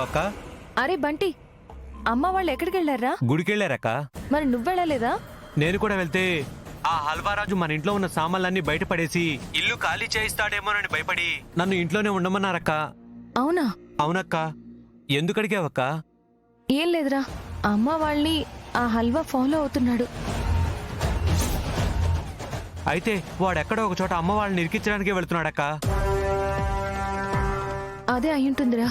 అక్క? అరే బంటి, అమ్మ వాళ్ళు ఎక్కడికి వెళ్ళారా? గుడికి వెళ్ళారక్క. మరి నువ్వెళ్ళలేదా? నేను కూడా వెళ్తే ఆ హల్వారాజు మన ఇంట్లో ఉన్న సామాన్లన్నీ బయటపడేసి ఇల్లు ఖాళీ చేయిస్తాడేమోనని భయపడి నన్ను ఇంట్లోనే ఉండమన్నారక్క. అవునా? అవునక్క. ఎందుకు అడిగావక్క? ఏం లేదురా, అమ్మ వాళ్ళని ఆ హల్వా ఫాలో అవుతున్నాడు. అయితే వాడెక్కడో ఒక చోట అమ్మ వాళ్ళని ఇరికించడానికి వెళ్తున్నాడక్క. అదే అయ్యుంటుందిరా.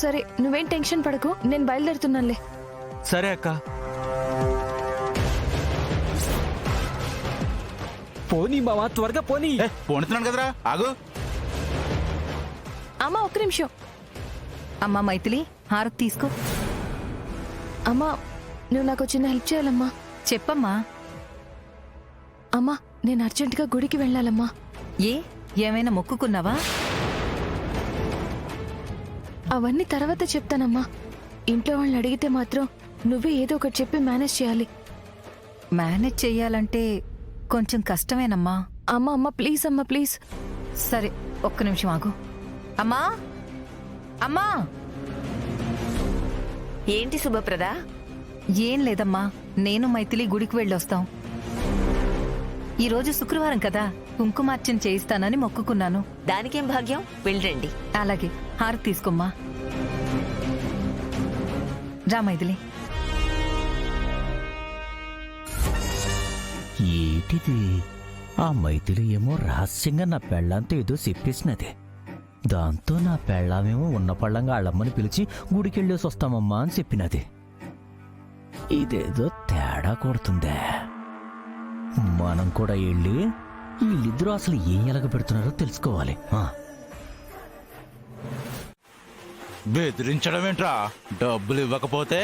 సరే, నువ్వేం టెన్షన్ పడకు, నేను బయలుదేరుతున్నానులే. సరే అక్క. పోనీ బావా, త్వరగా పోనీ. పోనుతున్నాను కదరా, ఆగు. అమ్మా ఒక్క నిమిషం. అమ్మా మైథిలి, హారతి తీసుకో. అమ్మా, నువ్వు నాకు చిన్న హెల్ప్ చేయాలమ్మా. చెప్పమ్మా. అమ్మా, నేను అర్జెంటుగా గుడికి వెళ్ళాలమ్మా. ఏమైనా మొక్కుకున్నావా? అవన్నీ తర్వాత చెప్తానమ్మా. ఇంట్లో వాళ్ళని అడిగితే మాత్రం నువ్వే ఏదో ఒకటి చెప్పి మేనేజ్ చేయాలి. మేనేజ్ చెయ్యాలంటే కొంచెం కష్టమేనమ్మా. అమ్మా అమ్మా ప్లీజ్ అమ్మా ప్లీజ్. సరే, ఒక్క నిమిషం ఆగు. అమ్మా, అమ్మా. ఏంటి శుభప్రద? ఏం లేదమ్మా, నేను మైథిలి గుడికి వెళ్ళొస్తాం. ఈరోజు శుక్రవారం కదా, కుంకుమార్చన చేయిస్తానని మొక్కుకున్నాను. దానికేం భాగ్యం, వెళ్ళండి. అలాగే, హారతి తీసుకోమ్మా. రా మైథిలి. ఏటిది? ఆ మైథిలి ఏమో రహస్యంగా నా పెళ్ళంతో ఏదో చెప్పేసినది. దాంతో నా పెళ్ళామేమో ఉన్న పళ్ళంగా వాళ్ళమ్మని పిలిచి గుడికెళ్ళేసి వస్తామమ్మా అని చెప్పినది. ఇదేదో తేడా కొడుతుందే. మనం కూడా వెళ్ళి వీళ్ళిద్దరూ అసలు ఏం ఎలగ పెడుతున్నారో తెలుసుకోవాలి. బెదిరించడం ఏంట్రా? డబ్బులు ఇవ్వకపోతే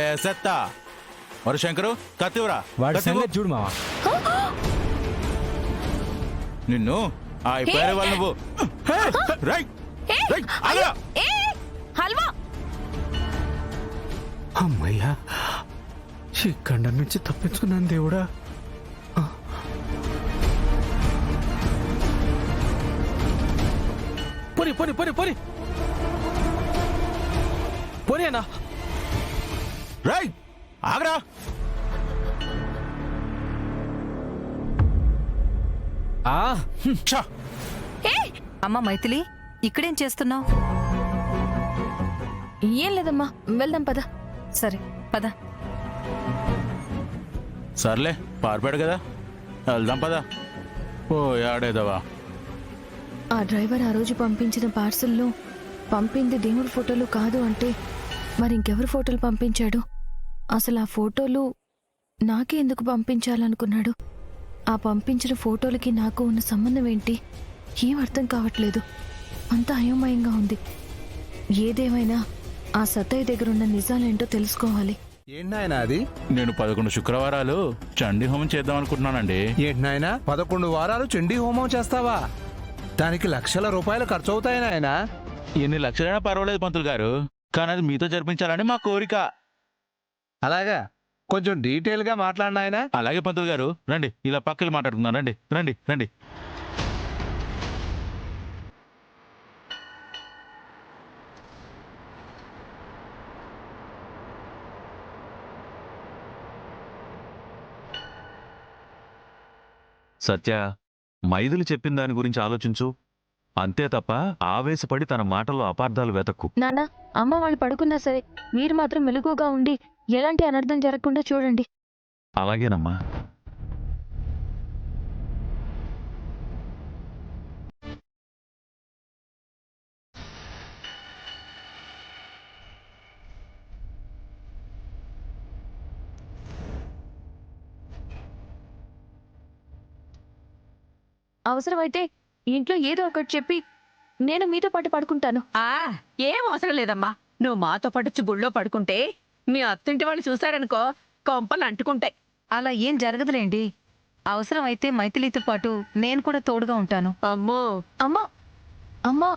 ఏసేత్తా. మరి శంకరు, కత్తివరా. వాడి సంగతి చూడు మావా. నిన్ను అయిపోయారు వాళ్ళు. నువ్వు హల్వా! అమ్మయ్యా, ఇక్కడి నుంచి తప్పించుకున్నాను దేవుడా. పోని పోని పోని పోని పోనీ అన్నా. రైట్, ఆగరా. అమ్మ మైథిలి, ఇక్కడేం చేస్తున్నావు? ఏం లేదమ్మా, వెళ్దాం పద. సరే పద. సర్లే, పారిపాడు కదా, వెళ్దాం పదా. ఓ ఆడేదవా. ఆ డ్రైవర్ ఆ రోజు పంపించిన పార్సల్లో పంపింది దేవుడి ఫోటోలు కాదు అంటే మరి ఇంకెవరి ఫోటోలు పంపించాడు? అసలు ఆ ఫోటోలు నాకే ఎందుకు పంపించాలనుకున్నాడు? ఆ పంపించిన ఫోటోలకి నాకు ఉన్న సంబంధం ఏంటి? ఏం అర్థం కావట్లేదు. అంతా అయోమయంగా ఉంది. ఏదేమైనా ఆ సత్తయ్య దగ్గరున్న నిజాలేంటో తెలుసుకోవాలి. ఏంటి అది? నేను 11 శుక్రవారాలు చండీ హోమం చేద్దాం అనుకుంటున్నానండి. ఏంటి నాయనా, 11 వారాలు చండీ హోమం చేస్తావా? దానికి లక్షల రూపాయలు ఖర్చు అవుతాయి నాయనా. ఎన్ని లక్షలైనా పర్వాలేదు పంతులు గారు, కానీ అది మీతో జరిపించాలని మా కోరిక. అలాగా, కొంచెం డీటెయిల్ గా మాట్లాడినాయనా. అలాగే పంతులు గారు, రండి, ఇలా పక్కకి మాట్లాడుకుందాం. రండి రండి రండి. సత్య, మైథిలి చెప్పిన దాని గురించి ఆలోచించు. అంతే తప్ప ఆవేశపడి తన మాటల్లో అపార్థాలు వెతక్కు. నాన్న, అమ్మ వాళ్ళు పడుకున్నా సరే మీరు మాత్రం మెలకుగా ఉండి ఎలాంటి అనర్థం జరగకుండా చూడండి. అలాగేనమ్మా. అవసరమైతే ఇంట్లో ఏదో ఒకటి చెప్పి నేను మీతో పాటు పడుకుంటాను. ఏం అవసరం లేదమ్మా. నువ్వు మాతో పాటు గుళ్ళో పడుకుంటే మీ అత్తింటి వాళ్ళు చూశారనుకో, కొంపలు అంటుకుంటాయి. అలా ఏం జరగదులేండి. అవసరం అయితే మైథిలితో పాటు నేను కూడా తోడుగా ఉంటాను. అమ్మో, అమ్మా అమ్మా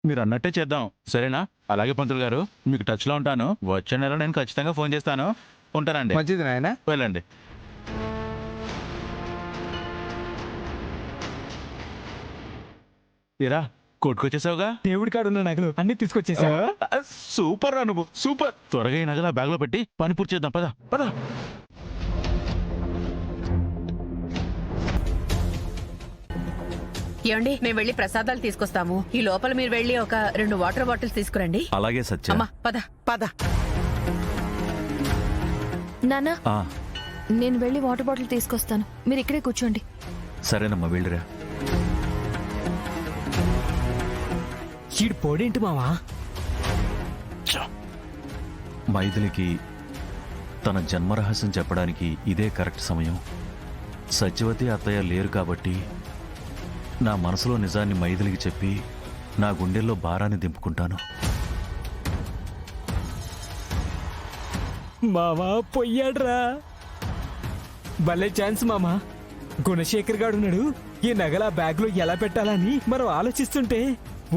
మీరు అన్నట్టే చేద్దాం సరేనా? అలాగే పంతులు గారు, మీకు టచ్లో ఉంటాను. వచ్చే నెల నేను ఖచ్చితంగా ఫోన్ చేస్తాను. ఉంటానండి. మంచిది నాయనా. వెళ్ళండి. ఇరా కొట్టుకొచ్చేసావుగా? దేవుడి కాడున్న నగలు అన్ని తీసుకొచ్చేసా. సూపర్ రా నువ్వు, సూపర్. త్వరగా ఈ నగల బ్యాగ్ లో పెట్టి పని పూర్తి చేద్దాం. పద పద. ఏమండి, మేము వెళ్ళి ప్రసాదాలు తీసుకొస్తాము. ఈ లోపల మీరు వెళ్ళి ఒక 2 వాటర్ బాటిల్స్ తీసుకురండి. అలాగే సత్య. అమ్మా పద పద. నానా ఆ, నేను వెళ్ళి వాటర్ బాటిల్ తీసుకొస్తాను, మీరు ఇక్కడే కూర్చోండి. సరేనమ్మా వెళ్ళిరా. చీడు పొడేంటి మావా? మైథిలికి తన జన్మరహస్యం చెప్పడానికి ఇదే కరెక్ట్ సమయం. సత్యవతి అత్తయ్య లేరు కాబట్టి నా మనసులో నిజాన్ని మైథిలికి చెప్పి నా గుండెల్లో భారాన్ని దింపుకుంటాను. మావా పొయ్యాడ్రా. భలే ఛాన్స్ మామా. గుణశేఖర్ గాడున్నాడు. ఈ నగల బ్యాగ్ లో ఎలా పెట్టాలని మనం ఆలోచిస్తుంటే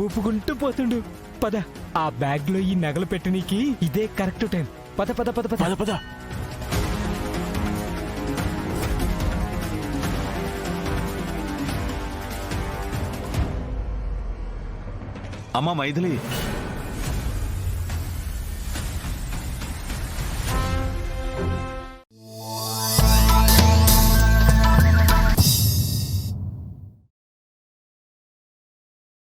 ఊపుకుంటూ పోతుండు. పద, ఆ బ్యాగ్ లో ఈ నగలు పెట్టనీకి ఇదే కరెక్ట్ టైం. పద పద పద పద పద పద. అమ్మా మైథిలి,